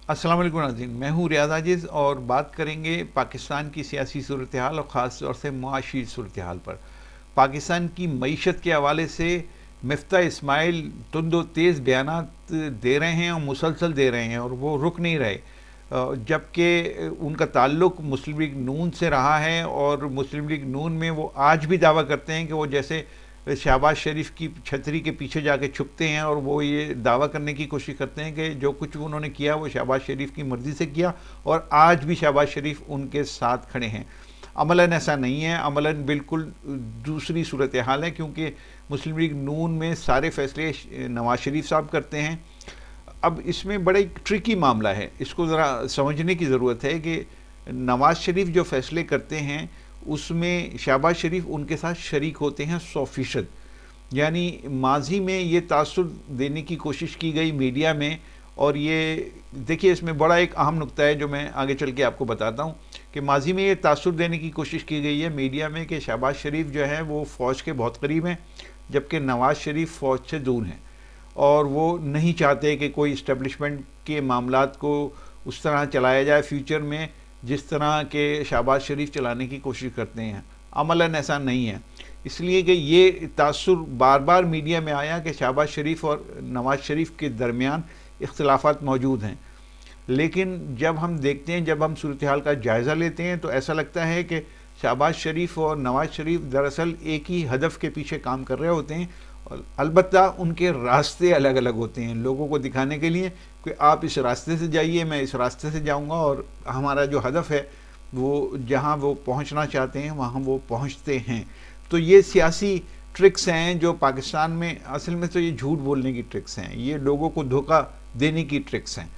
अस्सलाम वालेकुम नाज़रीन, मैं हूँ रियाज आजिज़ और बात करेंगे पाकिस्तान की सियासी सूरत हाल और ख़ास तौर से मुआशी सूरत हाल पर। पाकिस्तान की मईशत के हवाले से मिफ्ता इस्माइल तुंदो तेज़ बयानात दे रहे हैं और मुसलसल दे रहे हैं और वो रुक नहीं रहे, जबकि उनका ताल्लुक़ मुस्लिम लीग नून से रहा है और मुस्लिम लीग नून में वो आज भी दावा करते हैं कि वो जैसे शहबाज शरीफ की छतरी के पीछे जाके छुपते हैं और वो ये दावा करने की कोशिश करते हैं कि जो कुछ उन्होंने किया वो शहबाज शरीफ की मर्ज़ी से किया और आज भी शहबाज शरीफ उनके साथ खड़े हैं। अमलन ऐसा नहीं है, अमलन बिल्कुल दूसरी सूरत हाल है, क्योंकि मुस्लिम लीग नून में सारे फैसले नवाज शरीफ साहब करते हैं। अब इसमें बड़ा एक ट्रिकी मामला है, इसको ज़रा समझने की ज़रूरत है कि नवाज शरीफ जो फैसले करते हैं उसमें शहबाज शरीफ उनके साथ शरीक होते हैं 100%। यानी माजी में ये तासुर देने की कोशिश की गई मीडिया में, और ये देखिए इसमें बड़ा एक अहम नुक्ता है जो मैं आगे चल के आपको बताता हूँ कि माजी में ये तासुर देने की कोशिश की गई है मीडिया में कि शहबाज शरीफ जो है वो फ़ौज के बहुत करीब हैं, जबकि नवाज शरीफ फ़ौज से दूर हैं और वो नहीं चाहते कि कोई इस्टेब्लिशमेंट के मामलात को उस तरह चलाया जाए फ्यूचर में जिस तरह के शहबाज शरीफ चलाने की कोशिश करते हैं। अमलन ऐसा नहीं है, इसलिए कि ये तासुर बार बार मीडिया में आया कि शहबाज शरीफ और नवाज शरीफ के दरमियान इख्तिलाफात मौजूद हैं। लेकिन जब हम देखते हैं, जब हम सूरत हाल का जायज़ा लेते हैं तो ऐसा लगता है कि शहबाज शरीफ और नवाज शरीफ दरअसल एक ही हदफ के पीछे काम कर रहे होते हैं, और अलबत्ता उनके रास्ते अलग अलग होते हैं लोगों को दिखाने के लिए कि आप इस रास्ते से जाइए, मैं इस रास्ते से जाऊंगा, और हमारा जो हदफ है वो जहां वो पहुंचना चाहते हैं वहां वो पहुंचते हैं। तो ये सियासी ट्रिक्स हैं जो पाकिस्तान में, असल में तो ये झूठ बोलने की ट्रिक्स हैं, ये लोगों को धोखा देने की ट्रिक्स हैं।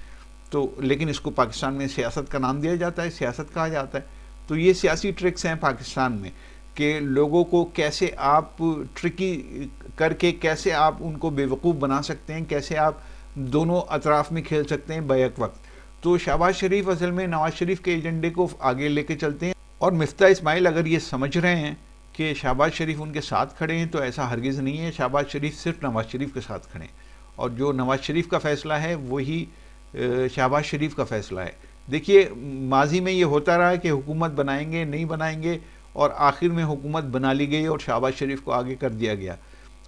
तो लेकिन इसको पाकिस्तान में सियासत का नाम दिया जाता है, सियासत कहा जाता है। तो ये सियासी ट्रिक्स हैं पाकिस्तान में कि लोगों को कैसे आप ट्रिकी करके कैसे आप उनको बेवकूफ़ बना सकते हैं, कैसे आप दोनों अतराफ़ में खेल सकते हैं बैक वक्त। तो शहबाज शरीफ असल में नवाज शरीफ के एजेंडे को आगे लेके चलते हैं, और मिफ्ता इस्माइल अगर ये समझ रहे हैं कि शहबाज शरीफ उनके साथ खड़े हैं तो ऐसा हरगिज़ नहीं है। शहबाज शरीफ सिर्फ नवाज शरीफ के साथ खड़े हैं, और जो नवाज शरीफ का फ़ैसला है वही शहबाज शरीफ का फ़ैसला है। देखिए माजी में ये होता रहा कि हुकूमत बनाएंगे नहीं बनाएंगे, और आखिर में हुकूमत बना ली गई और शहबाज शरीफ को आगे कर दिया गया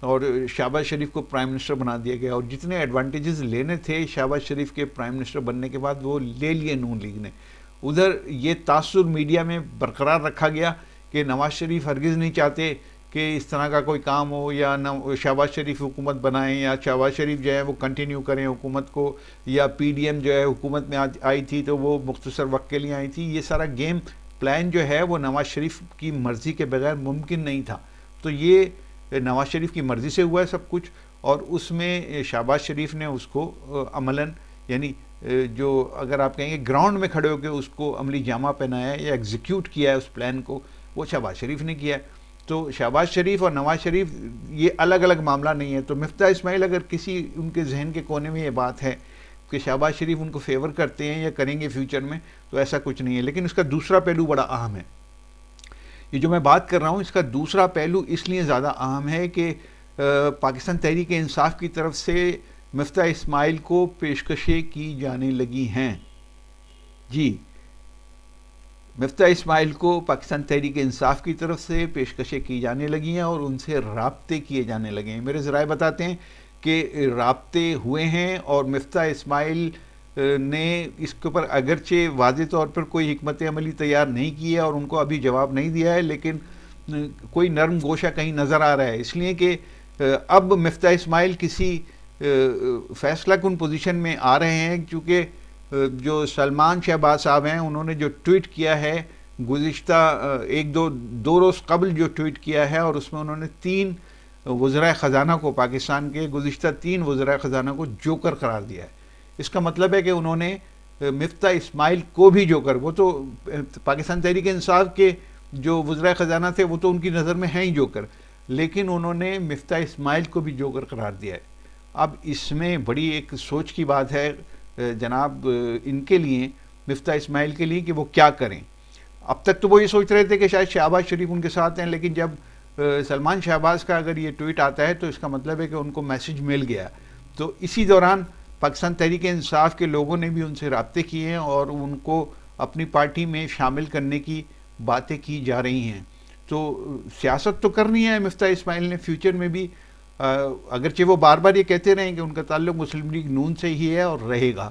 और शहबाज शरीफ को प्राइम मिनिस्टर बना दिया गया, और जितने एडवांटेजेस लेने थे शहबाज शरीफ के प्राइम मिनिस्टर बनने के बाद वो ले लिए नून लीग ने। उधर ये तासुर मीडिया में बरकरार रखा गया कि नवाज शरीफ हरगिज़ नहीं चाहते कि इस तरह का कोई काम हो, या शहबाज शरीफ हुकूमत बनाएं, या शहबाज शरीफ जो है वो कंटिन्यू करें हुकूमत को, या पीडीएम जो है हुकूमत में आई थी तो वो मुख्तसर वक्त के लिए आई थी। ये सारा गेम प्लान जो है वो नवाज शरीफ की मर्ज़ी के बगैर मुमकिन नहीं था। तो ये नवाज शरीफ की मर्ज़ी से हुआ है सब कुछ, और उसमें शहबाज शरीफ ने उसको अमलन, यानी जो अगर आप कहेंगे ग्राउंड में खड़े होकर उसको अमली जामा पहनाया है या एग्जीक्यूट किया है उस प्लान को, वो शहबाज शरीफ ने किया है। तो शहबाज शरीफ और नवाज शरीफ ये अलग अलग मामला नहीं है। तो मिफ्ता इस्माइल अगर किसी उनके जहन के कोने में ये बात है कि शहबाज शरीफ उनको फेवर करते हैं या करेंगे फ्यूचर में, तो ऐसा कुछ नहीं है। लेकिन इसका दूसरा पहलू बड़ा अहम है। ये जो मैं बात कर रहा हूँ इसका दूसरा पहलू इसलिए ज़्यादा अहम है कि पाकिस्तान तहरीक इंसाफ की तरफ से मिफ्ता इस्माइल को पेशकशें की जाने लगी हैं। जी, मिफ्ता इस्माइल को पाकिस्तान तहरीक इंसाफ की तरफ से पेशकशें की जाने लगी हैं और उनसे राब्ते किए जाने लगे हैं। मेरे ज़राए बताते हैं कि राब्ते हुए हैं, और मिफ्ता इस्माइल ने इसके ऊपर अगरचे वाज़े तौर पर कोई हिकमत अमली तैयार नहीं की है और उनको अभी जवाब नहीं दिया है, लेकिन कोई नरम गोशा कहीं नज़र आ रहा है, इसलिए कि अब मिफ्ता इस्माइल किसी फ़ैसला कुन पोजीशन में आ रहे हैं। क्योंकि जो सलमान शहबाज साहब हैं उन्होंने जो ट्वीट किया है गुज़िश्ता दो रोज़ कबल जो ट्वीट किया है, और उसमें उन्होंने 3 वज़राए ख़जाना को, पाकिस्तान के गुज़िश्ता 3 वज़राए ख़जाना को जोकर करार दिया है। इसका मतलब है कि उन्होंने मिफ्ता इस्माइल को भी जोकर, वो तो पाकिस्तान तहरीक इंसाफ के जो वज़राए ख़जाना थे वो तो उनकी नज़र में हैं ही जोकर, लेकिन उन्होंने मिफ्ता इस्माइल को भी जोकर करार दिया है। अब इसमें बड़ी एक सोच की बात है जनाब इनके लिए, मिफ्ता इस्माइल के लिए, कि वो क्या करें। अब तक तो वो ये सोच रहे थे कि शायद शहबाज शरीफ उनके साथ हैं, लेकिन जब सलमान शहबाज का अगर ये ट्वीट आता है तो इसका मतलब है कि उनको मैसेज मिल गया। तो इसी दौरान پاکستان تحریک انصاف کے لوگوں نے بھی ان سے رابطے کیے ہیں اور ان کو اپنی پارٹی میں شامل کرنے کی باتیں کی جا رہی ہیں. تو سیاست تو کرنی ہے مفتاح اسماعیل نے فیوچر میں بھی، اگرچہ وہ بار بار یہ کہتے رہیں کہ ان کا تعلق مسلم لیگ نون سے ہی ہے اور رہے گا،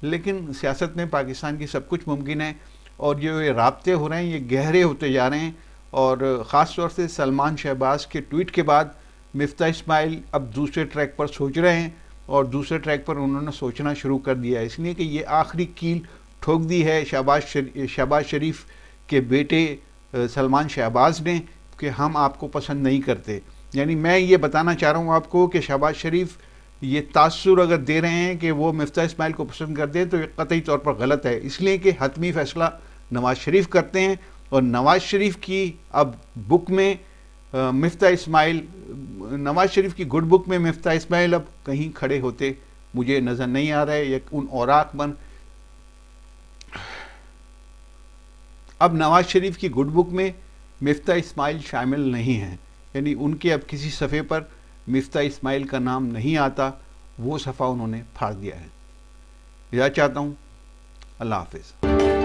لیکن سیاست میں پاکستان کی سب کچھ ممکن ہے. اور جو یہ رابطے ہو رہے ہیں یہ گہرے ہوتے جا رہے ہیں، اور خاص طور سے سلمان شہباز کے ٹویٹ کے بعد مفتاح اسماعیل اب دوسرے ٹریک پر سوچ رہے ہیں، اور دوسرے ٹریک پر انہوں نے سوچنا شروع کر دیا ہے، اس لیے کہ یہ آخری کیل ٹھوک دی ہے شہباز شریف کے بیٹے سلمان شہباز نے کہ ہم آپ کو پسند نہیں کرتے. یعنی میں یہ بتانا چاہ رہا ہوں آپ کو کہ شہباز شریف یہ تاثر اگر دے رہے ہیں کہ وہ مفتاح اسماعیل کو پسند کرتے ہیں تو یہ قطعی طور پر غلط ہے، اس لیے کہ حتمی فیصلہ نواز شریف کرتے ہیں، اور نواز شریف کی اب بک میں مفتاح اسماعیل، نواز شریف کی گڈ بک میں مفتاح اسماعیل اب کہیں کھڑے ہوتے مجھے نظر نہیں آ رہا ہے. یا ان اوراق پر اب نواز شریف کی گڈ بک میں مفتاح اسماعیل شامل نہیں ہیں، یعنی ان کے اب کسی صفحے پر مفتاح اسماعیل کا نام نہیں آتا، وہ صفحہ انہوں نے پھاڑ دیا ہے. اجازت چاہتا ہوں، اللہ حافظ.